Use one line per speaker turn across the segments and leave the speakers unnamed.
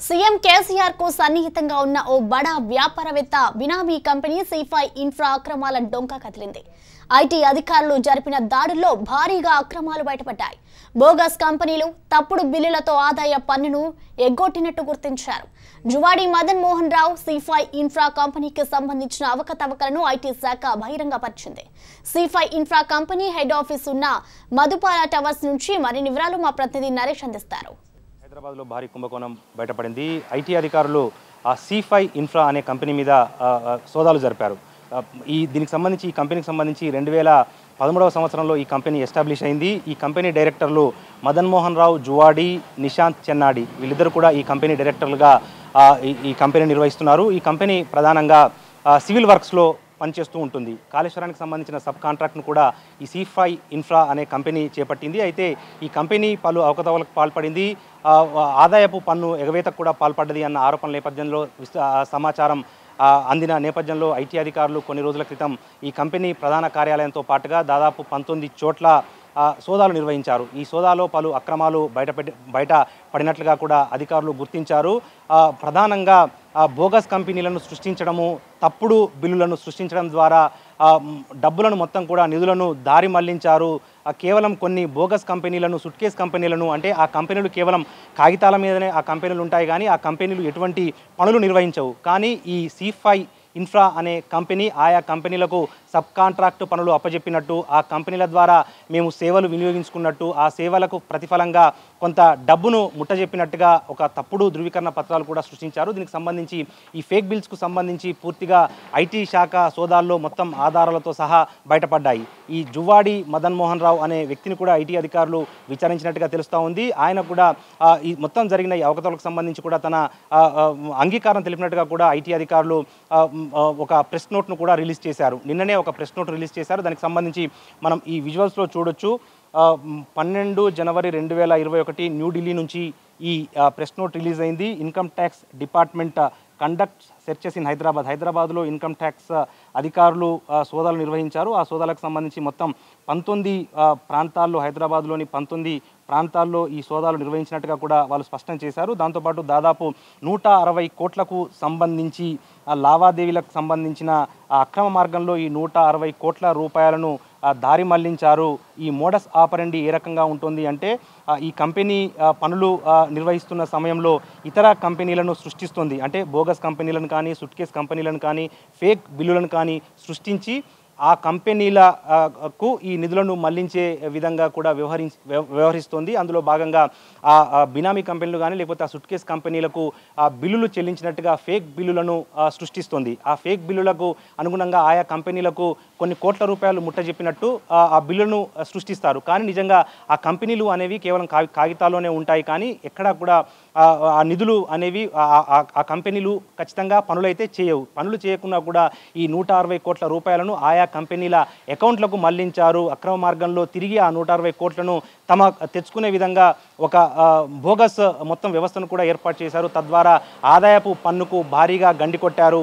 CM KCR కు సన్నిహితంగా ఉన్న ఓ బడా వ్యాపారవేత్త బినామీ కంపెనీ C5 ఇన్ఫ్రా అక్రమాల డొంక కదిలింది. ఐటీ అధికారులు జరిపిన దాడుల్లో భారీగా అక్రమాలు బయటపడ్డాయి. బోగస్ కంపెనీలు తప్పుడు బిల్లులతో ఆదాయ పన్నును ఎగ్గొట్టినట్టు గుర్తించారు. జువాడి మదన్ మోహన్ రావు C5 ఇన్ఫ్రా కంపెనీకి సంబంధించిన అవకతవకలను ఐటీ శాఖ బహిరంగపరిచింది. C5 infra company head office ఉన్న మధుపాల టవర్స్ నుంచి మరిన్ని వివరాలు మా ప్రతినిధి నరేష్ అందిస్తారు.
హైదరాబాద్లో భారీ కుంభకోణం బయటపడింది. ఐటీ అధికారులు C5 ఇన్ఫ్రా అనే కంపెనీ మీద సోదాలు జరిపారు. దీనికి సంబంధించి ఈ కంపెనీకి సంబంధించి 2013వ సంవత్సరంలో ఈ కంపెనీ ఎస్టాబ్లిష్ అయింది. ఈ కంపెనీ డైరెక్టర్లు మదన్ మోహన్ రావు జువాడి, నిశాంత్ చెన్నాడి వీళ్ళిద్దరు కూడా ఈ కంపెనీ డైరెక్టర్లుగా ఈ కంపెనీ నిర్వహిస్తున్నారు. ఈ కంపెనీ ప్రధానంగా సివిల్ వర్క్స్లో పనిచేస్తూ ఉంటుంది. కాళేశ్వరానికి సంబంధించిన సబ్ కాంట్రాక్ట్ను కూడా ఈ C5 ఇన్ఫ్రా అనే కంపెనీ చేపట్టింది. అయితే ఈ కంపెనీ పలు అవకతవకలకు పాల్పడింది, ఆదాయపు పన్ను ఎగవేతకు కూడా పాల్పడ్డది అన్న ఆరోపణల నేపథ్యంలో సమాచారం అందిన నేపథ్యంలో ఐటీ అధికారులు కొన్ని రోజుల క్రితం ఈ కంపెనీ ప్రధాన కార్యాలయంతో పాటుగా దాదాపు 19 చోట్ల సోదాలు నిర్వహించారు. ఈ సోదాలో పలు అక్రమాలు బయటపడినట్లుగా కూడా అధికారులు గుర్తించారు. ప్రధానంగా బోగస్ కంపెనీలను సృష్టించడము, తప్పుడు బిల్లులను సృష్టించడం ద్వారా డబ్బులను మొత్తం కూడా నిధులను దారి మళ్లించారు. కేవలం కొన్ని బోగస్ కంపెనీలను, సుట్కేస్ కంపెనీలను, అంటే ఆ కంపెనీలు కేవలం కాగితాల మీదనే ఆ కంపెనీలు ఉంటాయి కానీ ఆ కంపెనీలు ఎటువంటి పనులు నిర్వహించవు. కానీ ఈ C5 ఇన్ఫ్రా అనే కంపెనీ ఆయా కంపెనీలకు సబ్ కాంట్రాక్ట్ పనులు అప్పజెప్పినట్టు, ఆ కంపెనీల ద్వారా మేము సేవలు వినియోగించుకున్నట్టు, ఆ సేవలకు ప్రతిఫలంగా కొంత డబ్బును ముట్టజెప్పినట్టుగా ఒక తప్పుడు ధృవీకరణ పత్రాలు కూడా సృష్టించారు. దీనికి సంబంధించి ఈ ఫేక్ బిల్స్కు సంబంధించి పూర్తిగా ఐటీ శాఖ సోదాల్లో మొత్తం ఆధారాలతో సహా బయటపడ్డాయి. ఈ జువాడి మదన్ మోహన్ రావు అనే వ్యక్తిని కూడా ఐటీ అధికారులు విచారించినట్టుగా తెలుస్తూ ఉంది. ఆయన కూడా ఈ మొత్తం జరిగిన ఈ అవకతవకలకు సంబంధించి కూడా తన అంగీకారం తెలిపినట్టుగా కూడా ఐటీ అధికారులు ఒక ప్రెస్ నోట్ను కూడా రిలీజ్ చేశారు. నిన్ననే ఒక ప్రెస్ నోట్ రిలీజ్ చేశారు. దానికి సంబంధించి మనం ఈ విజువల్స్లో చూడొచ్చు. 12 జనవరి 2021 న్యూఢిల్లీ నుంచి ఈ ప్రెస్ నోట్ రిలీజ్ అయింది. Income tax department conduct searches in హైదరాబాద్లో ఇన్కమ్ ట్యాక్స్ అధికారులు సోదాలు నిర్వహించారు. ఆ సోదాలకు సంబంధించి మొత్తం 19 ప్రాంతాల్లో, హైదరాబాద్లోని 19 ప్రాంతాల్లో ఈ సోదాలు నిర్వహించినట్టుగా కూడా వాళ్ళు స్పష్టం చేశారు. దాంతోపాటు దాదాపు 160 కోట్లకు సంబంధించి లావాదేవీలకు సంబంధించిన అక్రమ మార్గంలో ఈ 160 కోట్ల రూపాయలను దారి మళ్లించారు. ఈ మోడస్ ఆపరెండి ఏ రకంగా ఉంటుంది అంటే, ఈ కంపెనీ పనులు నిర్వహిస్తున్న సమయంలో ఇతర కంపెనీలను సృష్టిస్తుంది. అంటే బోగస్ కంపెనీలను కానీ, సుట్కేస్ కంపెనీలను కానీ, ఫేక్ బిల్లులను కానీ సృష్టించి ఆ కంపెనీలకు ఈ నిధులను మళ్లించే విధంగా కూడా వ్యవహరిస్తోంది. అందులో భాగంగా ఆ బినామీ కంపెనీలు కానీ, లేకపోతే ఆ సుట్కేస్ కంపెనీలకు ఆ బిల్లులు చెల్లించినట్టుగా ఫేక్ బిల్లులను సృష్టిస్తుంది. ఆ ఫేక్ బిల్లులకు అనుగుణంగా ఆయా కంపెనీలకు కొన్ని కోట్ల రూపాయలు ముట్టజెప్పినట్టు ఆ బిల్లును సృష్టిస్తారు. కానీ నిజంగా ఆ కంపెనీలు అనేవి కేవలం కాగితాల్లోనే ఉంటాయి. కానీ ఎక్కడా కూడా ఆ నిధులు అనేవి ఆ కంపెనీలు ఖచ్చితంగా పనులైతే చేయవు. పనులు చేయకుండా కూడా ఈ 160 కోట్ల రూపాయలను ఆయా కంపెనీల అకౌంట్లకు మళ్లించారు. అక్రమ మార్గంలో తిరిగి ఆ 160 కోట్లను తమ తెచ్చుకునే విధంగా ఒక బోగస్ మొత్తం వ్యవస్థను కూడా ఏర్పాటు చేశారు. తద్వారా ఆదాయపు పన్నుకు భారీగా గండి కొట్టారు.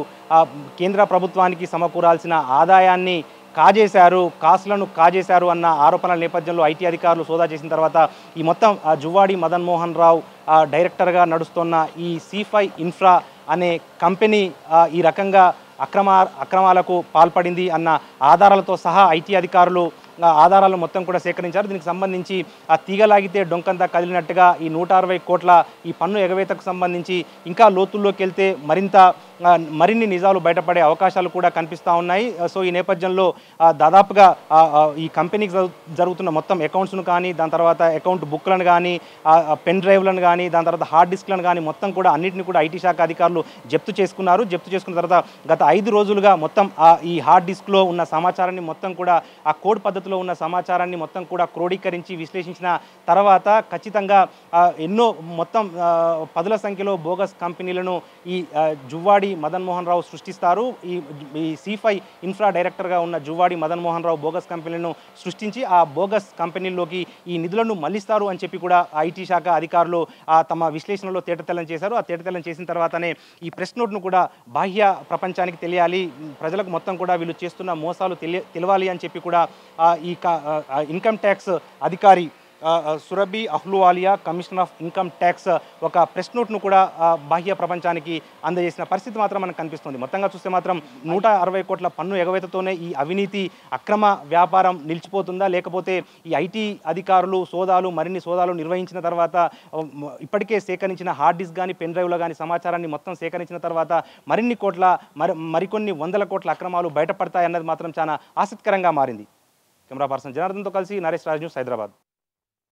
కేంద్ర ప్రభుత్వానికి సమకూరాల్సిన ఆదాయాన్ని కాజేశారు, కాసులను కాజేశారు అన్న ఆరోపణల నేపథ్యంలో ఐటీ అధికారులు సోదా చేసిన తర్వాత ఈ మొత్తం జువాడి మదన్ మోహన్ రావు డైరెక్టర్గా నడుస్తున్న ఈ C5 ఇన్ఫ్రా అనే కంపెనీ ఈ రకంగా అక్రమాలకు పాల్పడింది అన్న ఆధారాలతో సహా ఐటీ అధికారులు ఆధారాలను మొత్తం కూడా సేకరించారు. దీనికి సంబంధించి ఆ తీగలాగితే డొంకంతా కదిలినట్టుగా ఈ 160 కోట్ల ఈ పన్ను ఎగవేతకు సంబంధించి ఇంకా లోతుల్లోకి వెళ్తే మరిన్ని నిజాలు బయటపడే అవకాశాలు కూడా కనిపిస్తూ ఉన్నాయి. సో ఈ నేపథ్యంలో దాదాపుగా ఈ కంపెనీకి జరుగుతున్న మొత్తం అకౌంట్స్ను కానీ, దాని తర్వాత అకౌంట్ బుక్లను కానీ, పెన్ డ్రైవ్లను కానీ, దాని తర్వాత హార్డ్ డిస్క్లను కానీ మొత్తం కూడా అన్నింటినీ కూడా ఐటీ శాఖ అధికారులు జప్తు చేసుకున్నారు. జప్తు చేసుకున్న తర్వాత గత 5 రోజులుగా మొత్తం ఈ హార్డ్ డిస్క్లో ఉన్న సమాచారాన్ని మొత్తం కూడా ఆ కోడ్ పద్ధతిలో ఉన్న సమాచారాన్ని మొత్తం కూడా క్రోడీకరించి విశ్లేషించిన తర్వాత ఖచ్చితంగా ఎన్నో మొత్తం 10ల సంఖ్యలో బోగస్ కంపెనీలను ఈ జువాడి మదన్ మోహన్ రావు సృష్టిస్తారు. ఈ C5 ఇన్ఫ్రా డైరెక్టర్గా ఉన్న జువాడి మదన్ మోహన్ రావు బోగస్ కంపెనీలను సృష్టించి ఆ బోగస్ కంపెనీల్లోకి ఈ నిధులను మళ్లిస్తారు అని చెప్పి కూడా ఐటీ శాఖ అధికారులు తమ విశ్లేషణలో తేటతెల్లం చేశారు. ఆ తేటతెల్లం చేసిన తర్వాతనే ఈ ప్రెస్ నోట్ను కూడా బాహ్య ప్రపంచానికి తెలియాలి, ప్రజలకు మొత్తం కూడా వీళ్ళు చేస్తున్న మోసాలు తెలవాలి అని చెప్పి కూడా ఈ ఇన్కమ్ ట్యాక్స్ అధికారి Surabhi Ahluwalia commissioner of income tax ఒక ప్రెస్ నోట్ను కూడా బాహ్య ప్రపంచానికి అందజేసిన పరిస్థితి మాత్రం మనకు కనిపిస్తుంది. మొత్తంగా చూస్తే మాత్రం 160 కోట్ల పన్ను ఎగవేతతోనే ఈ అవినీతి అక్రమ వ్యాపారం నిలిచిపోతుందా, లేకపోతే ఈ ఐటీ అధికారులు మరిన్ని సోదాలు నిర్వహించిన తర్వాత ఇప్పటికే సేకరించిన హార్డ్ డిస్క్ కానీ పెన్ డ్రైవ్లో కానీ సమాచారాన్ని మొత్తం సేకరించిన తర్వాత మరికొన్ని వందల కోట్ల అక్రమాలు బయటపడతాయన్నది మాత్రం చాలా ఆసక్తికరంగా మారింది. కెమెరా పర్సన్ జనార్దన్తో కలిసి నరేష్ రాజ్ న్యూస్, హైదరాబాద్.